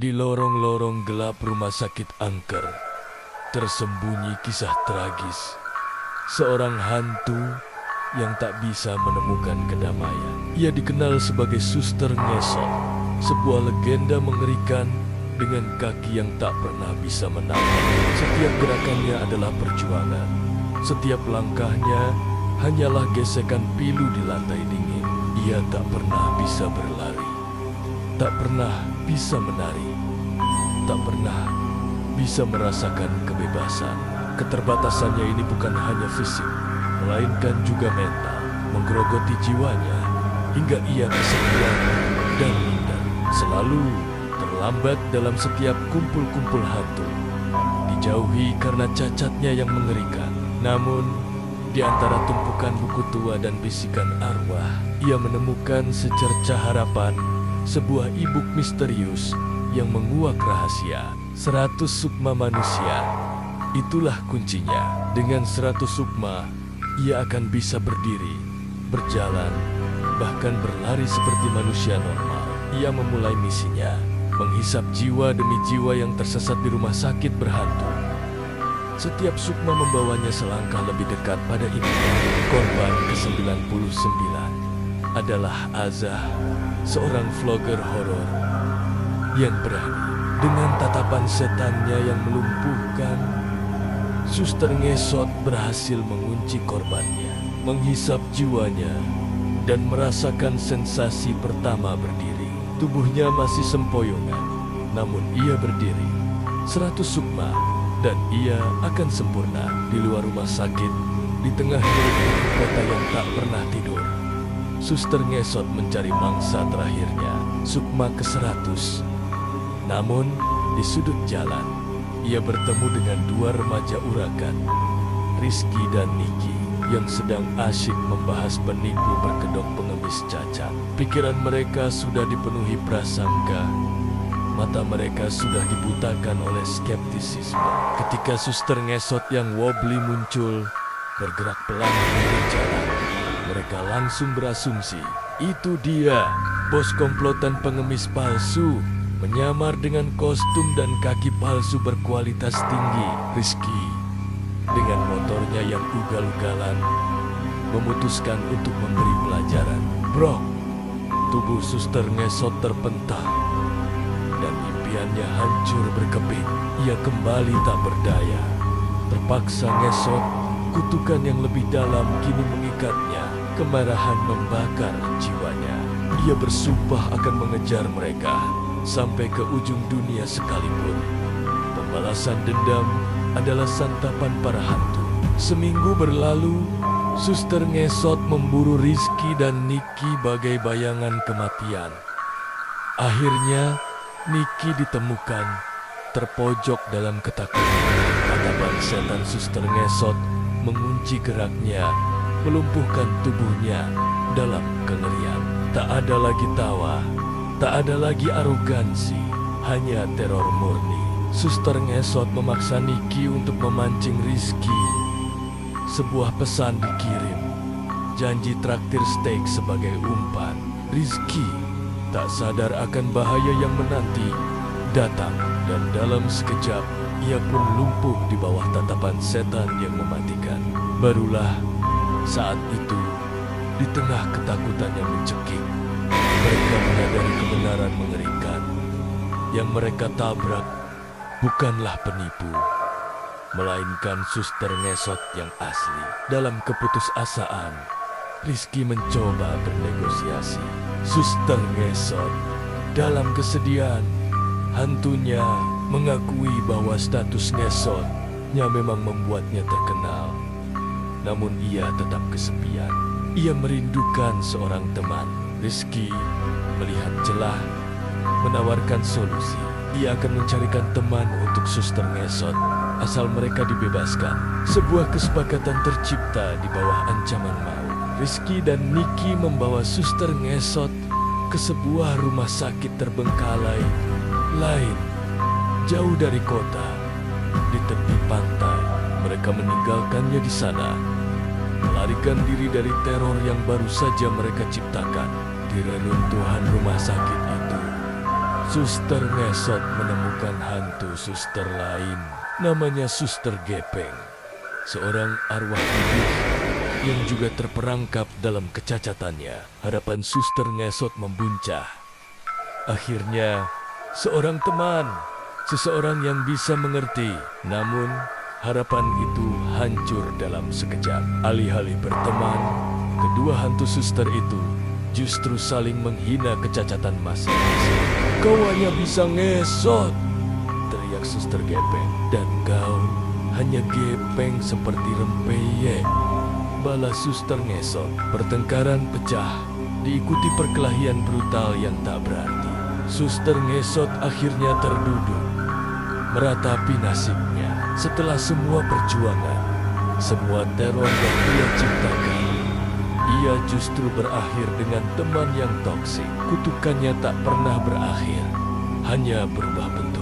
Di lorong-lorong gelap rumah sakit angker, tersembunyi kisah tragis. Seorang hantu yang tak bisa menemukan kedamaian. Ia dikenal sebagai Suster Ngesot, sebuah legenda mengerikan dengan kaki yang tak pernah bisa menapak. Setiap gerakannya adalah perjuangan. Setiap langkahnya hanyalah gesekan pilu di lantai dingin. Ia tak pernah bisa berlari, tak pernah bisa menari, tak pernah bisa merasakan kebebasan. Keterbatasannya ini bukan hanya fisik, melainkan juga mental, menggerogoti jiwanya hingga ia kesepian dan minder. Selalu terlambat dalam setiap kumpul-kumpul hantu, dijauhi karena cacatnya yang mengerikan. Namun, di antara tumpukan buku tua dan bisikan arwah, ia menemukan secercah harapan, sebuah e-book misterius yang menguak rahasia. 100 sukma manusia, itulah kuncinya. Dengan 100 sukma, ia akan bisa berdiri, berjalan, bahkan berlari seperti manusia normal. Ia memulai misinya, menghisap jiwa demi jiwa yang tersesat di rumah sakit berhantu. Setiap sukma membawanya selangkah lebih dekat pada impian. Korban ke-99 adalah Azah, seorang vlogger horor yang berani. Dengan tatapan setannya yang melumpuhkan, Suster Ngesot berhasil mengunci korbannya, menghisap jiwanya, dan merasakan sensasi pertama berdiri. Tubuhnya masih sempoyongan, namun ia berdiri. 100 sukma, dan ia akan sempurna di luar rumah sakit, di tengah hiruk kota yang tak pernah tidur. Suster Ngesot mencari mangsa terakhirnya, sukma ke-100. Namun, di sudut jalan, ia bertemu dengan dua remaja uragan, Rizky dan Niki, yang sedang asyik membahas penipu berkedok pengemis cacat. Pikiran mereka sudah dipenuhi prasangka, mata mereka sudah dibutakan oleh skeptisisme. Ketika Suster Ngesot yang wobbly muncul, bergerak pelan di jalan, mereka langsung berasumsi, itu dia, bos komplotan pengemis palsu, menyamar dengan kostum dan kaki palsu berkualitas tinggi. Rizky, dengan motornya yang ugal-ugalan, memutuskan untuk memberi pelajaran. Bro, tubuh Suster Ngesot terpental, dan impiannya hancur berkeping. Ia kembali tak berdaya. Terpaksa Ngesot, kutukan yang lebih dalam kini mengikatnya. Kemarahan membakar jiwanya. Ia bersumpah akan mengejar mereka sampai ke ujung dunia sekalipun. Pembalasan dendam adalah santapan para hantu. Seminggu berlalu, Suster Ngesot memburu Rizky dan Niki bagai bayangan kematian. Akhirnya, Niki ditemukan terpojok dalam ketakutan. Tatapan setan Suster Ngesot mengunci geraknya, melumpuhkan tubuhnya dalam kengerian. Tak ada lagi tawa, tak ada lagi arogansi, hanya teror murni. Suster Ngesot memaksa Niki untuk memancing Rizky. Sebuah pesan dikirim, janji traktir steak sebagai umpan. Rizky tak sadar akan bahaya yang menanti datang, dan dalam sekejap ia pun lumpuh di bawah tatapan setan yang mematikan. Barulah saat itu, di tengah ketakutan yang mencekik, mereka menyadari kebenaran mengerikan. Yang mereka tabrak bukanlah penipu, melainkan Suster Ngesot yang asli. Dalam keputusasaan, Rizky mencoba bernegosiasi. Suster Ngesot dalam kesedihan, hantunya mengakui bahwa status Ngesotnya memang membuatnya terkenal. Namun ia tetap kesepian. Ia merindukan seorang teman. Rizky melihat celah, menawarkan solusi. Ia akan mencarikan teman untuk Suster Ngesot, asal mereka dibebaskan. Sebuah kesepakatan tercipta di bawah ancaman maut. Rizky dan Niki membawa Suster Ngesot ke sebuah rumah sakit terbengkalai lain, jauh dari kota, di tepi pantai. Mereka meninggalkannya di sana, melarikan diri dari teror yang baru saja mereka ciptakan. Di reruntuhan rumah sakit itu, Suster Ngesot menemukan hantu suster lain, namanya Suster Gepeng, seorang arwah hidup yang juga terperangkap dalam kecacatannya. Harapan Suster Ngesot membuncah. Akhirnya, seorang teman, seseorang yang bisa mengerti, namun harapan itu hancur dalam sekejap. Alih-alih berteman, kedua hantu suster itu justru saling menghina kecacatan masing-masing. "Kau hanya bisa ngesot," teriak Suster Gepeng. "Dan kau hanya gepeng seperti rempeyek," balas Suster Ngesot. Pertengkaran pecah, diikuti perkelahian brutal yang tak berarti. Suster Ngesot akhirnya terduduk, meratapi nasibnya. Setelah semua perjuangan, semua teror yang ia ciptakan, ia justru berakhir dengan teman yang toksik. Kutukannya tak pernah berakhir, hanya berubah bentuk.